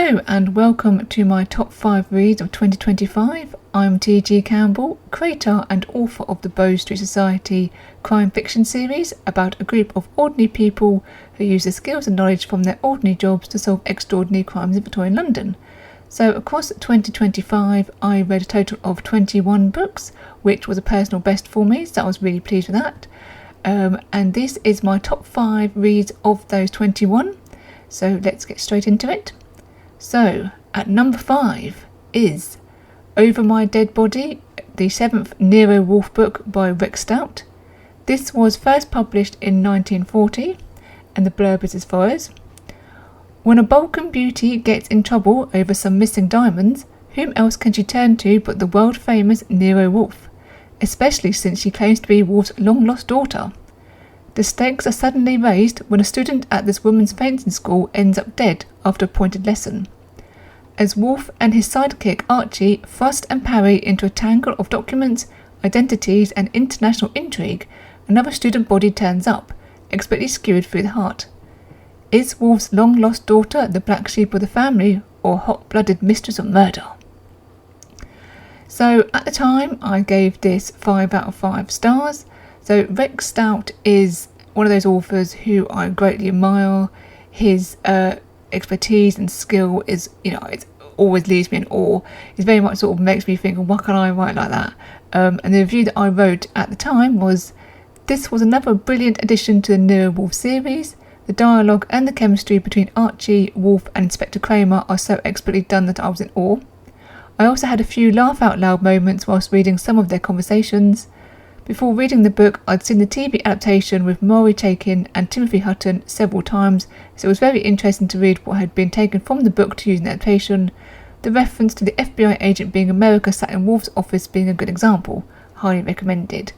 Hello and welcome to my top 5 reads of 2025. I'm T.G. Campbell, creator and author of the Bow Street Society crime fiction series about a group of ordinary people who use the skills and knowledge from their ordinary jobs to solve extraordinary crimes in Victorian London. So across 2025 I read a total of 21 books, which was a personal best for me, so I was really pleased with that. And this is my top 5 reads of those 21. So let's get straight into it. So, at number 5 is Over My Dead Body, the 7th Nero Wolfe book by Rex Stout. This was first published in 1940, and the blurb is as follows. When a Balkan beauty gets in trouble over some missing diamonds, whom else can she turn to but the world-famous Nero Wolfe, especially since she claims to be Wolfe's long-lost daughter. The stakes are suddenly raised when a student at this women's fencing school ends up dead after a pointed lesson. As Wolfe and his sidekick Archie thrust and parry into a tangle of documents, identities and international intrigue, another student body turns up, expertly skewered through the heart. Is Wolfe's long-lost daughter the black sheep of the family or hot-blooded mistress of murder? So at the time I gave this 5 out of 5 stars. So Rex Stout is one of those authors who I greatly admire. His expertise and skill is, it always leaves me in awe. It very much sort of makes me think, why can't I write like that? And the review that I wrote at the time was, this was another brilliant addition to the Nero Wolfe series. The dialogue and the chemistry between Archie, Wolfe and Inspector Kramer are so expertly done that I was in awe. I also had a few laugh out loud moments whilst reading some of their conversations. Before reading the book, I'd seen the TV adaptation with Maury Chaykin and Timothy Hutton several times, so it was very interesting to read what had been taken from the book to use in the adaptation. The reference to the FBI agent being America sat in Wolfe's office being a good example. Highly recommended.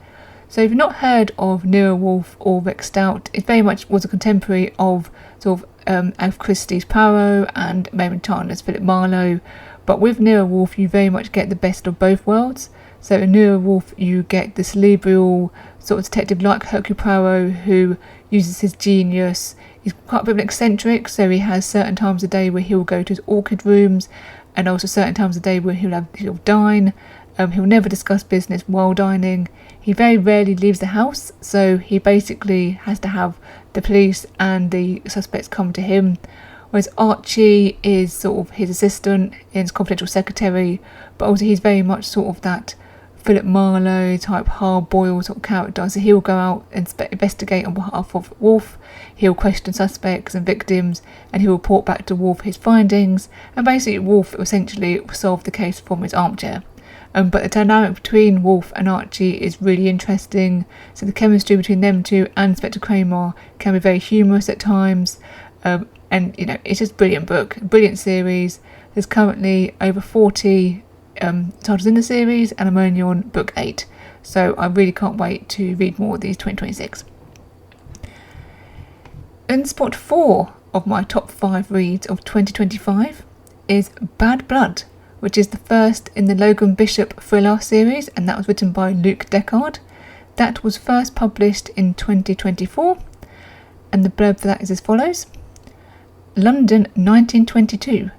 So if you've not heard of Nero Wolfe or Rex Stout, it very much was a contemporary of Agatha Christie's Poirot and Raymond Chandler's Philip Marlowe, but with Nero Wolfe you very much get the best of both worlds. So in Nero Wolfe you get the cerebral sort of detective like Hercule Poirot who uses his genius. He's quite a bit of an eccentric, so he has certain times of the day where he'll go to his orchid rooms and also certain times of the day where he'll dine. He'll never discuss business while dining. He very rarely leaves the house, so he basically has to have the police and the suspects come to him. Whereas Archie is sort of his assistant, his confidential secretary, but also he's very much sort of that Philip Marlowe type hard-boiled sort of character. So he'll go out and investigate on behalf of Wolfe, he'll question suspects and victims, and he'll report back to Wolfe his findings, and basically Wolfe essentially solve the case from his armchair. But the dynamic between Wolfe and Archie is really interesting, so the chemistry between them two and Inspector Kramer can be very humorous at times, and it's just a brilliant book, brilliant series. There's currently over 40 titles in the series and I'm only on book 8, so I really can't wait to read more of these 2026. In spot 4 of my top 5 reads of 2025 is Bad Blood, which is the first in the Logan Bishop thriller series, and that was written by Luke Deckard. That was first published in 2024, and the blurb for that is as follows. London 1922.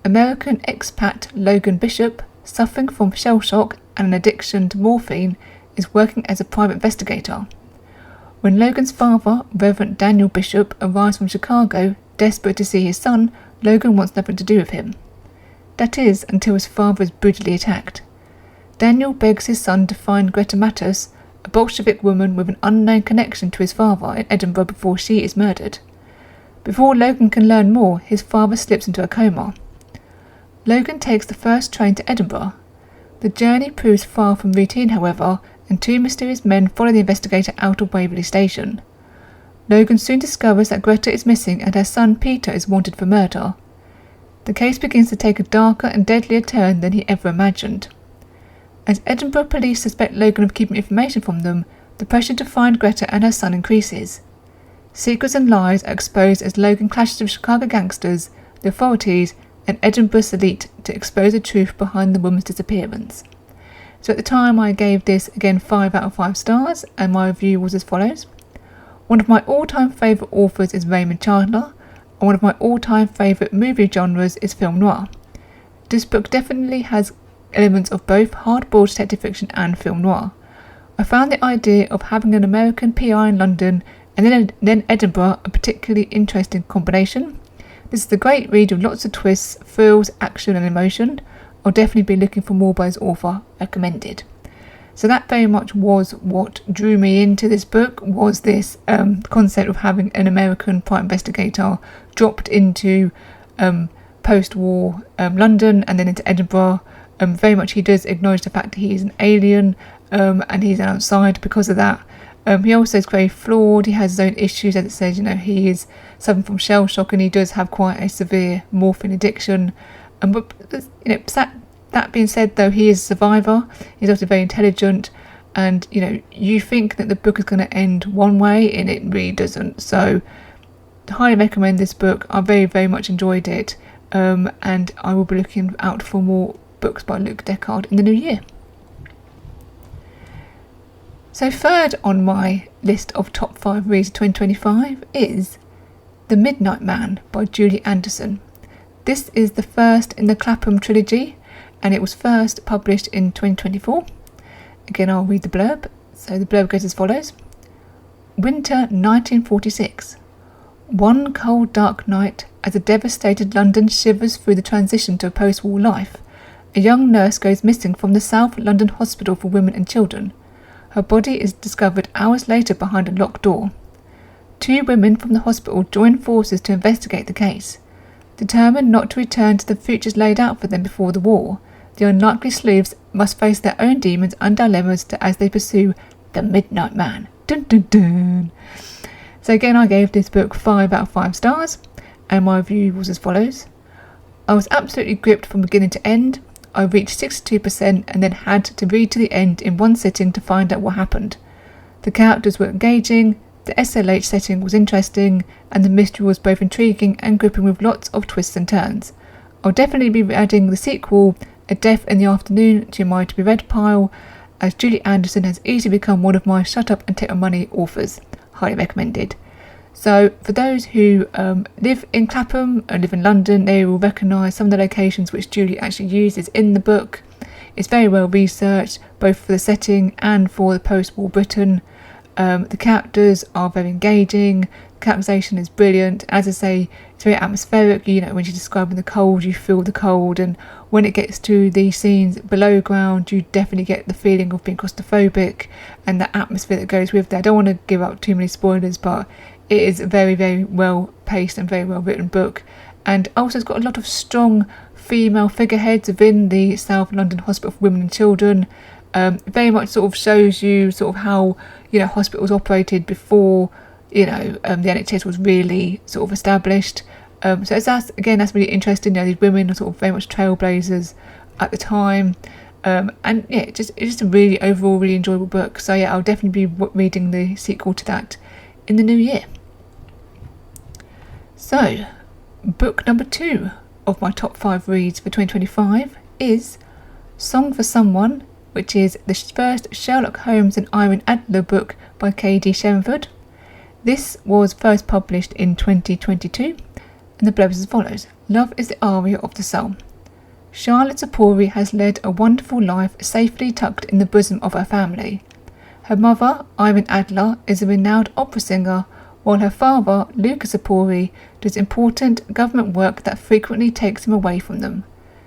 American expat Logan Bishop, suffering from shell shock and an addiction to morphine, is working as a private investigator. When Logan's father, Reverend Daniel Bishop, arrives from Chicago, desperate to see his son, Logan wants nothing to do with him. That is, until his father is brutally attacked. Daniel begs his son to find Greta Matos, a Bolshevik woman with an unknown connection to his father in Edinburgh before she is murdered. Before Logan can learn more, his father slips into a coma. Logan takes the first train to Edinburgh. The journey proves far from routine, however, and 2 mysterious men follow the investigator out of Waverley Station. Logan soon discovers that Greta is missing and her son Peter is wanted for murder. The case begins to take a darker and deadlier turn than he ever imagined. As Edinburgh police suspect Logan of keeping information from them, the pressure to find Greta and her son increases. Secrets and lies are exposed as Logan clashes with Chicago gangsters, the authorities, and Edinburgh's elite to expose the truth behind the woman's disappearance. So at the time I gave this again 5 out of 5 stars, and my review was as follows. One of my all-time favourite authors is Raymond Chandler. I and one of my all-time favourite movie genres is film noir. This book definitely has elements of both hard-boiled detective fiction and film noir. I found the idea of having an American PI in London and then Edinburgh a particularly interesting combination. This is a great read with lots of twists, thrills, action and emotion. I'll definitely be looking for more by this author. Recommended. So that very much was what drew me into this book, was this concept of having an American private investigator dropped into post-war London and then into Edinburgh. Very much he does acknowledge the fact that he is an alien and he's an outsider because of that. He also is very flawed. He has his own issues, as it says, he is suffering from shell shock and he does have quite a severe morphine addiction. But that being said, though, he is a survivor. He's also very intelligent, and you think that the book is going to end one way and it really doesn't. So highly recommend this book. I very, very much enjoyed it, and I will be looking out for more books by Luc Deckard in the new year. So third on my list of top 5 reads of 2025 is The Midnight Man by Julie Anderson. This is the first in the Clapham trilogy, and it was first published in 2024. Again, I'll read the blurb. So the blurb goes as follows. Winter 1946. One cold dark night, as a devastated London shivers through the transition to a post-war life, a young nurse goes missing from the South London Hospital for Women and Children. Her body is discovered hours later behind a locked door. 2 women from the hospital join forces to investigate the case. Determined not to return to the futures laid out for them before the war, the unlikely sleuths must face their own demons and dilemmas as they pursue the Midnight Man. Dun dun dun. So again, I gave this book 5 out of 5 stars, and my review was as follows. I was absolutely gripped from beginning to end. I reached 62% and then had to read to the end in one sitting to find out what happened. The characters were engaging, the SLH setting was interesting, and the mystery was both intriguing and gripping with lots of twists and turns. I'll definitely be adding the sequel, A Death in the Afternoon, to my to-be-read pile, as Julie Anderson has easily become one of my shut up and take my money authors. Highly recommended. So for those who live in Clapham or live in London, they will recognise some of the locations which Julie actually uses in the book. It's very well researched, both for the setting and for the post-war Britain. The characters are very engaging, the characterisation is brilliant. As I say, it's very atmospheric. When she's describing the cold, you feel the cold, and when it gets to the scenes below ground, you definitely get the feeling of being claustrophobic and the atmosphere that goes with that. I don't want to give out too many spoilers, but it is a very, very well paced and very well written book, and also it's got a lot of strong female figureheads within the South London Hospital for Women and Children. Very much sort of shows you sort of how hospitals operated before the NHS was really sort of established. So that's really interesting. These women are sort of very much trailblazers at the time, and it's just a really overall really enjoyable book. So I'll definitely be reading the sequel to that in the new year. So book number 2 of my top 5 reads for 2025 is Song for Someone, which is the first Sherlock Holmes and Irene Adler book by K.D. Shenford. This was first published in 2022, and the blurb is as follows. Love is the aria of the soul. Charlotte Sapori has led a wonderful life safely tucked in the bosom of her family. Her mother, Irene Adler, is a renowned opera singer, while her father, Luca Sapori, does important government work that frequently takes him away from them.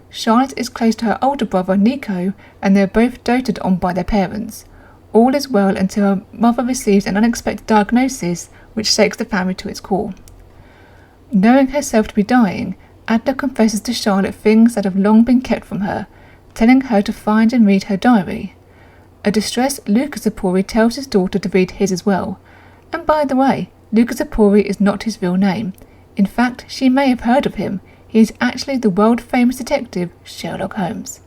Charlotte is close to her older brother, Nico, and they are both doted on by their parents. All is well until her mother receives an unexpected diagnosis which shakes the family to its core. Knowing herself to be dying, Adler confesses to Charlotte things that have long been kept from her, telling her to find and read her diary. A distressed Luca Sapori tells his daughter to read his as well. And by the way, Luca Sapori is not his real name. In fact, she may have heard of him. He is actually the world-famous detective Sherlock Holmes.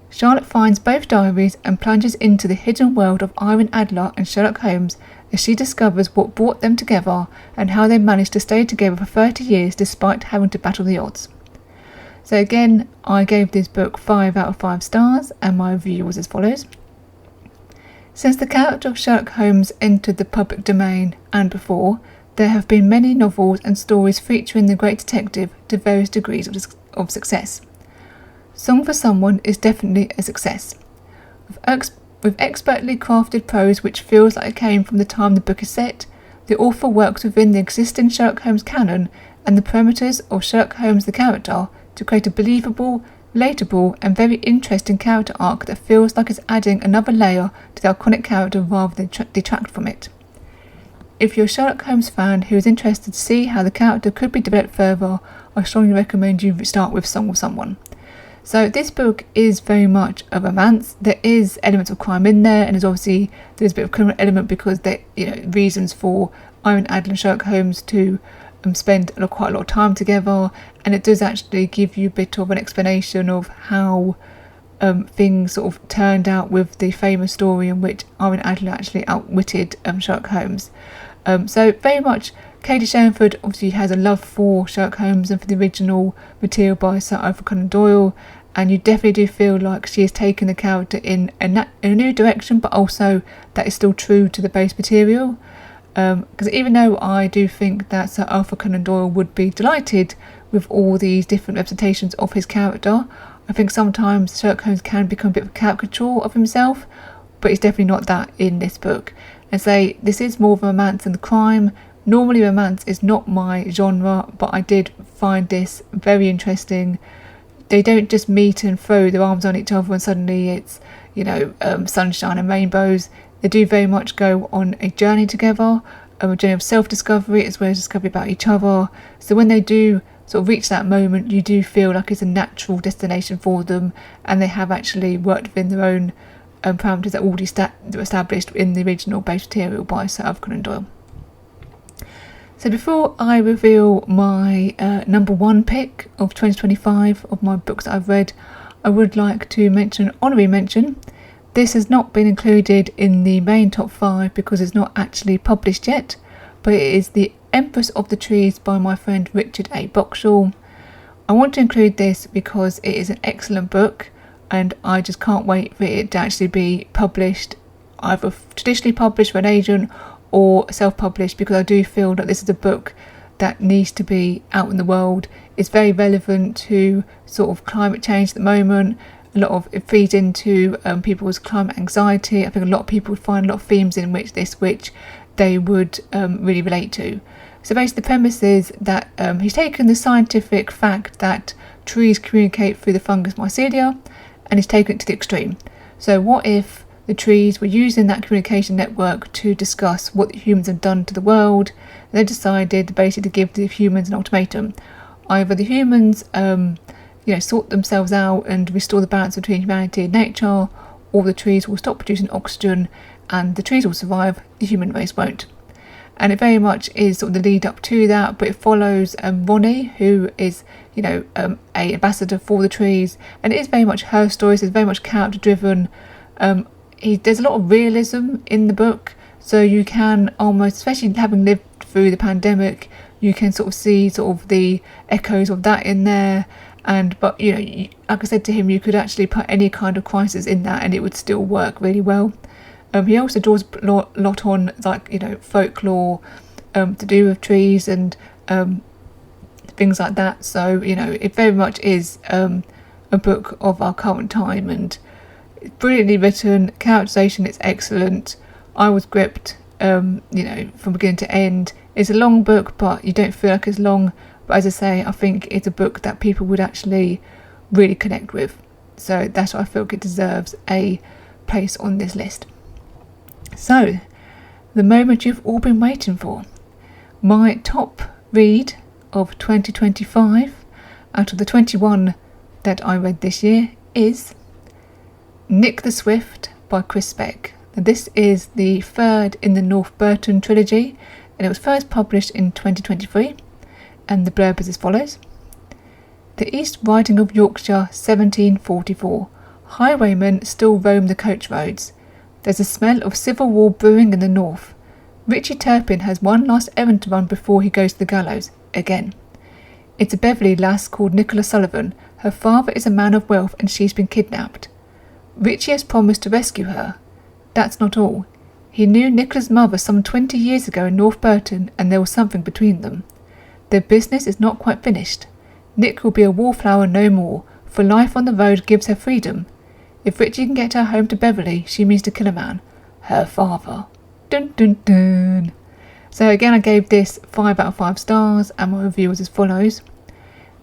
Charlotte finds both diaries and plunges into the hidden world of Irene Adler and Sherlock Holmes as she discovers what brought them together and how they managed to stay together for 30 years despite having to battle the odds. So again, I gave this book 5 out of 5 stars, and my review was as follows. Since the character of Sherlock Holmes entered the public domain and before, There have been many novels and stories featuring the great detective to various degrees of success. Song for Someone is definitely a success. With expertly crafted prose which feels like it came from the time the book is set, the author works within the existing Sherlock Holmes canon and the parameters of Sherlock Holmes the character to create a believable, relatable and very interesting character arc that feels like it's adding another layer to the iconic character rather than detract from it. If you're a Sherlock Holmes fan who is interested to see how the character could be developed further, I strongly recommend you start with Song of Someone. So this book is very much a romance. There is elements of crime in there, and there's a bit of criminal element because there, reasons for Irene Adler and Sherlock Holmes to spend quite a lot of time together, and it does actually give you a bit of an explanation of how things sort of turned out with the famous story in which Irene Adler actually outwitted Sherlock Holmes. So very much Katie Shenford obviously has a love for Sherlock Holmes and for the original material by Sir Arthur Conan Doyle, and you definitely do feel like she has taken the character in a new direction, but also that is still true to the base material. Because even though I do think that Sir Arthur Conan Doyle would be delighted with all these different representations of his character, I think sometimes Sherlock Holmes can become a bit of a caricature of himself, but it's definitely not that in this book. And say this is more of a romance than the crime. Normally romance is not my genre, but I did find this very interesting. They don't just meet and throw their arms on each other and suddenly it's, sunshine and rainbows. They do very much go on a journey together, a journey of self-discovery as well as discovery about each other. So when they do sort of reach that moment, you do feel like it's a natural destination for them, and they have actually worked within their own parameters that already were established in the original base material by Sir Arthur Conan Doyle. So before I reveal my number one pick of 2025 of my books that I've read, I would like to mention an honorary mention. This has not been included in the main top 5 because it's not actually published yet, but it is The Empress of the Trees by my friend Richard A. Boxall. I want to include this because it is an excellent book and I just can't wait for it to actually be published, either traditionally published for an agent or self-published, because I do feel that this is a book that needs to be out in the world. It's very relevant to sort of climate change at the moment. A lot of it feeds into people's climate anxiety. I think a lot of people would find a lot of themes in which they would really relate to. So basically the premise is that he's taken the scientific fact that trees communicate through the fungus mycelia and he's taken it to the extreme. So what if the trees were using that communication network to discuss what the humans have done to the world? They decided basically to give the humans an ultimatum. Either the humans sort themselves out and restore the balance between humanity and nature, or the trees will stop producing oxygen and the trees will survive, the human race won't. And it very much is sort of the lead up to that, but it follows Ronnie, who is a ambassador for the trees, and it is very much her story. It's very much character driven. There's a lot of realism in the book, so you can almost, especially having lived through the pandemic, you can sort of see sort of the echoes of that in there. But like I said to him, you could actually put any kind of crisis in that and it would still work really well. He also draws a lot on folklore to do with trees and things like that. So it very much is a book of our current time, and it's brilliantly written. Characterization is excellent. I was gripped from beginning to end. It's a long book, but you don't feel like it's long. But as I say, I think it's a book that people would actually really connect with. So that's why I feel it deserves a place on this list. So, the moment you've all been waiting for. My top read of 2025 out of the 21 that I read this year is Nick the Swift by Chris Speck. Now, this is the third in the North Burton trilogy, and it was first published in 2023. And the blurb is as follows. The East Riding of Yorkshire, 1744. Highwaymen still roam the coach roads. There's a smell of civil war brewing in the north. Richie Turpin has one last errand to run before he goes to the gallows, again. It's a Beverley lass called Nicola Sullivan. Her father is a man of wealth and she's been kidnapped. Richie has promised to rescue her. That's not all. He knew Nicola's mother some 20 years ago in North Burton, and there was something between them. Their business is not quite finished. Nick will be a wallflower no more, for life on the road gives her freedom. If Richie can get her home to Beverley, she means to kill a man. Her father. Dun dun dun. So again, I gave this 5 out of 5 stars, and my review was as follows.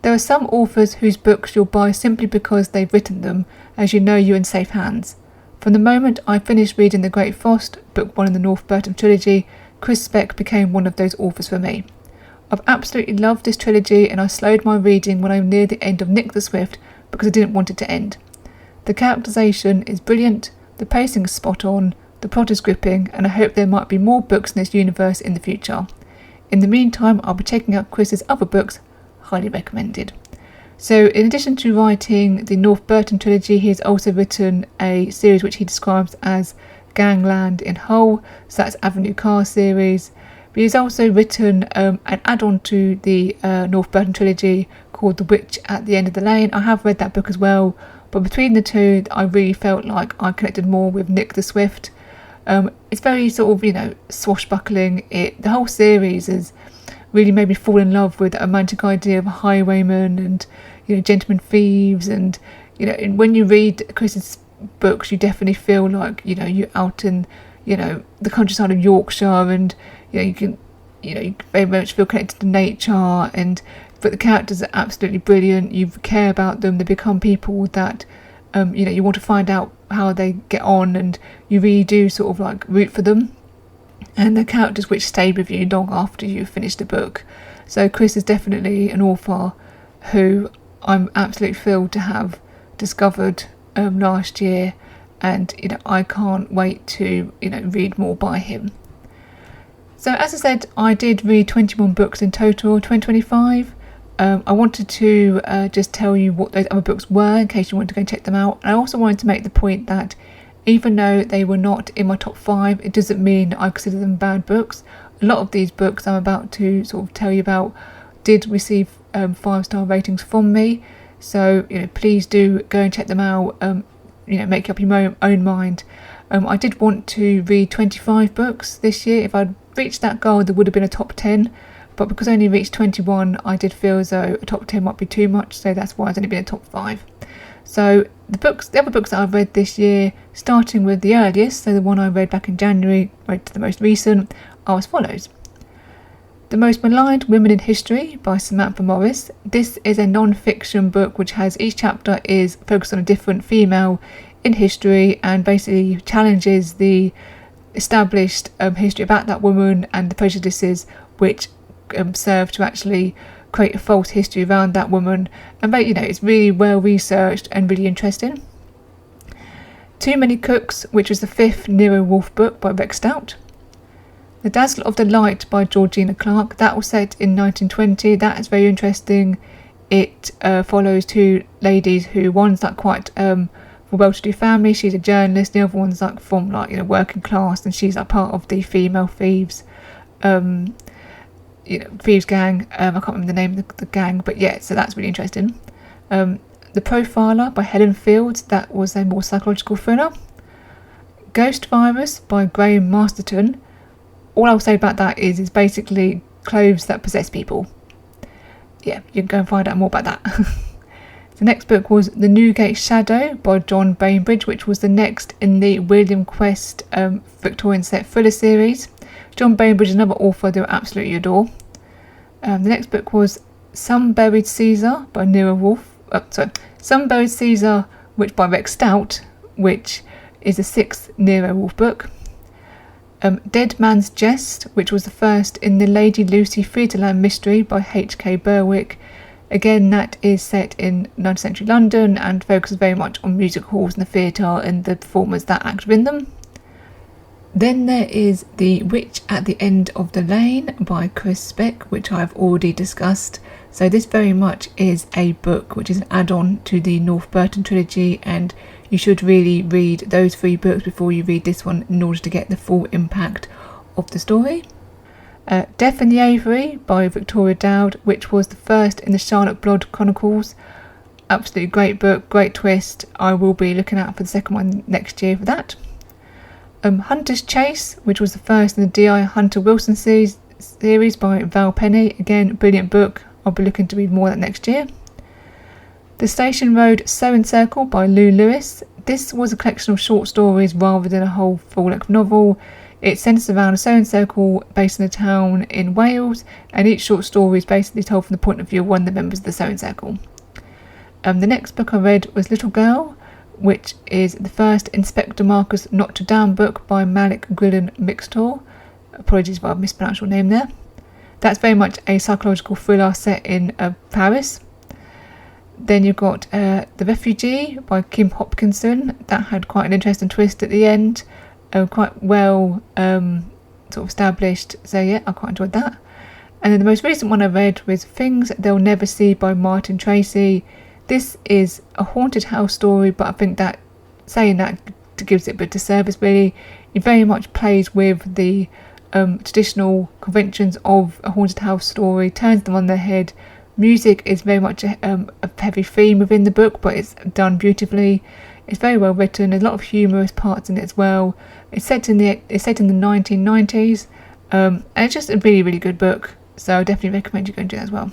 There are some authors whose books you'll buy simply because they've written them, as you know you're in safe hands. From the moment I finished reading The Great Frost, book 1 in the North Burton trilogy, Chris Speck became one of those authors for me. I've absolutely loved this trilogy, and I slowed my reading when I was near the end of Nick the Swift because I didn't want it to end. The characterisation is brilliant, the pacing is spot on, the plot is gripping, and I hope there might be more books in this universe in the future. In the meantime, I'll be checking out Chris's other books, highly recommended. So in addition to writing the North Burton trilogy, he has also written a series which he describes as Gangland in Hull, so that's Avenue Car series. But he's also written an add-on to the North Burton trilogy called The Witch at the End of the Lane. I have read that book as well, but between the two I really felt like I connected more with Nick the Swift. It's very sort of, swashbuckling. The whole series has really made me fall in love with the romantic idea of highwaymen and, gentlemen thieves. And, and when you read Chris's books, you definitely feel like, you're out in, the countryside of Yorkshire, and, you can very much feel connected to nature. But the characters are absolutely brilliant. You care about them. They become people that, you want to find out how they get on, and you really do sort of like root for them. And the characters which stay with you long after you've finished the book. So Chris is definitely an author who I'm absolutely thrilled to have discovered last year, and I can't wait to read more by him. So as I said, I did read 21 books in total 2025. I wanted to just tell you what those other books were in case you wanted to go and check them out. And I also wanted to make the point that even though they were not in my top 5, it doesn't mean I consider them bad books. A lot of these books I'm about to sort of tell you about did receive 5-star ratings from me. So, please do go and check them out. Make up your own mind. I did want to read 25 books this year. If I'd reached that goal, there would have been a top 10. But because I only reached 21, I did feel as though a top 10 might be too much. So that's why it's only been a top 5. So the other books that I've read this year, starting with the earliest, so the one I read back in January, right to the most recent, are as follows. The Most Maligned Women in History by Samantha Morris. This is a non-fiction book which has each chapter is focused on a different female in history, and basically challenges the established history about that woman and the prejudices which serve to actually create a false history around that woman. And it's really well researched and really interesting. Too Many Cooks, which was the 5th Nero Wolfe book by Rex Stout. The Dazzle of the Light by Georgina Clark. That was set in 1920. That is very interesting. It follows 2 ladies who, one's like quite from a well-to-do family, she's a journalist. The other one's like from working class, and she's like part of the female thieves thieves gang. I can't remember the name of the gang, but yeah, so that's really interesting. The Profiler by Helen Fields. That was a more psychological thriller. Ghost Virus by Graham Masterton. All I'll say about that is it's basically clothes that possess people. Yeah, you can go and find out more about that. The next book was The Newgate Shadow by John Bainbridge, which was the next in the William Quest Victorian set thriller series. John Bainbridge is another author that I absolutely adore. The next book was Some Buried Caesar by Nero Wolfe. Some Buried Caesar, which by Rex Stout, which is the 6th Nero Wolfe book. Dead Man's Jest, which was the first in the Lady Lucy Friedaland mystery by H.K. Berwick. Again, that is set in 19th century London and focuses very much on music halls and the theatre and the performers that act in them. Then there is The Witch at the End of the Lane by Chris Speck, which I've already discussed. So this very much is a book which is an add-on to the North Burton trilogy, and you should really read those 3 books before you read this one in order to get the full impact of the story. Death in the Aviary by Victoria Dowd, which was the first in the Charlotte Blood Chronicles. Absolutely great book, great twist. I will be looking out for the second one next year for that. Hunter's Chase, which was the first in the D.I. Hunter Wilson series by Val Penny. Again, brilliant book. I'll be looking to read more of that next year. The Station Road Sewing Circle by Lou Lewis. This was a collection of short stories rather than a whole full-length novel. It centres around a sewing circle based in a town in Wales, and each short story is basically told from the point of view of one of the members of the sewing circle. The next book I read was Little Girl, which is the first Inspector Marcus Notre Dame book by Malik Grillen Mixtor. Apologies if I've mispronounced your name there. That's very much a psychological thriller set in Paris. Then you've got The Refugee by Kim Hopkinson. That had quite an interesting twist at the end. Quite well sort of established. So yeah, I quite enjoyed that. And then the most recent one I read was Things They'll Never See by Martin Tracy. This is a haunted house story, but I think that saying that gives it a bit of disservice really. It very much plays with the traditional conventions of a haunted house story, turns them on their head. Music is very much a heavy theme within the book, but it's done beautifully. It's very well written. There's a lot of humorous parts in it as well. It's set in the 1990s, and it's just a really, really good book. So I definitely recommend you go and do that as well.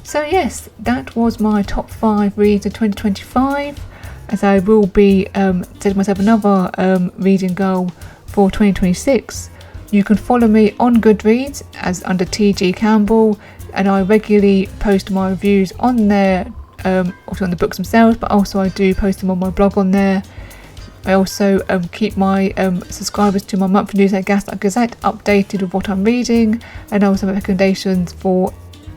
So yes, that was my top 5 reads of 2025. As I will be setting myself another reading goal for 2026. You can follow me on Goodreads as under TG Campbell, and I regularly post my reviews on there, also on the books themselves, but also I do post them on my blog on there. I also keep my subscribers to my monthly newsletter Gaslight Gazette updated with what I'm reading, and also my recommendations for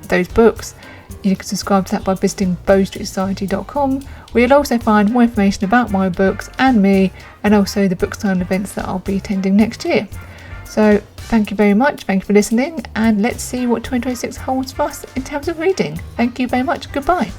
those books. You can subscribe to that by visiting bowstreetsociety.com, where you'll also find more information about my books and me, and also the book signing events that I'll be attending next year. So thank you very much, thank you for listening, and let's see what 2026 holds for us in terms of reading. Thank you very much, goodbye.